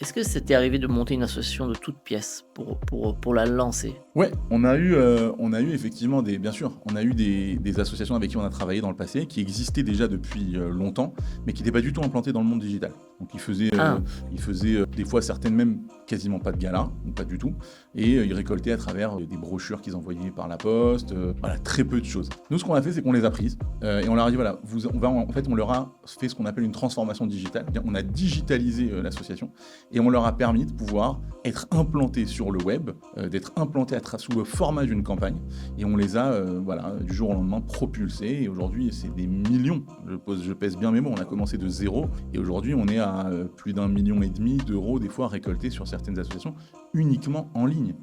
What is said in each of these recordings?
Est-ce que ça t'est arrivé de monter une association de toutes pièces pour la lancer? Ouais, on a eu effectivement bien sûr, on a eu des associations avec qui on a travaillé dans le passé, qui existaient déjà depuis, longtemps, mais qui n'étaient pas du tout implantées dans le monde digital. Donc Ah, ils faisaient, des fois certaines même quasiment pas de galas, ou pas du tout, et ils récoltaient à travers, des brochures qu'ils envoyaient par la poste, voilà, très peu de choses. Nous, ce qu'on a fait, c'est qu'on les a prises, et on leur a dit: «Voilà, en fait, on leur a fait ce qu'on appelle une transformation digitale». C'est-à-dire on a digitalisé, l'association et on leur a permis de pouvoir être implantés sur le web, d'être implantés sous le format d'une campagne, et on les a, voilà, du jour au lendemain propulsés, et aujourd'hui c'est des millions, je pèse bien mes mots, on a commencé de zéro et aujourd'hui on est à plus d'1,5 million d'euros des fois récoltés sur certaines associations uniquement en ligne.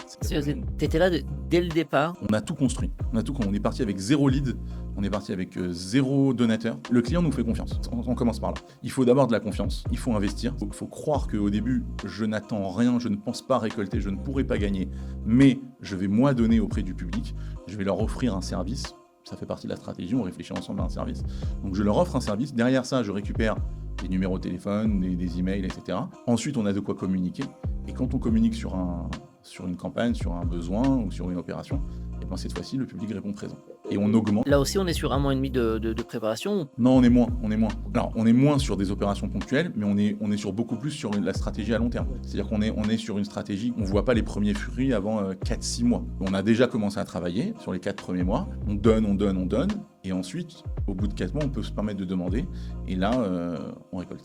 t'étais là dès le départ? On a tout construit. On est parti avec zéro lead, on est parti avec zéro donateur. Le client nous fait confiance. On commence par là. Il faut d'abord de la confiance, il faut investir. Il faut croire qu'au début, je n'attends rien, je ne pense pas récolter, je ne pourrai pas gagner, mais je vais moi donner auprès du public, je vais leur offrir un service. Ça fait partie de la stratégie, on réfléchit ensemble à un service. Donc je leur offre un service, derrière ça, je récupère des numéros de téléphone, des emails, etc. Ensuite, on a de quoi communiquer. Et quand on communique sur une campagne, sur un besoin ou sur une opération, et ben cette fois-ci, le public répond présent. Et on augmente. Là aussi, on est sur 1 mois et demi de préparation? Non, on est moins. Alors, on est moins sur des opérations ponctuelles, mais on est sur beaucoup plus sur la stratégie à long terme. C'est-à-dire on est sur une stratégie, on ne voit pas les premiers fruits avant 4-6 mois. On a déjà commencé à travailler sur les 4 premiers mois. On donne, et ensuite, au bout de 4 mois, on peut se permettre de demander, et là, on récolte.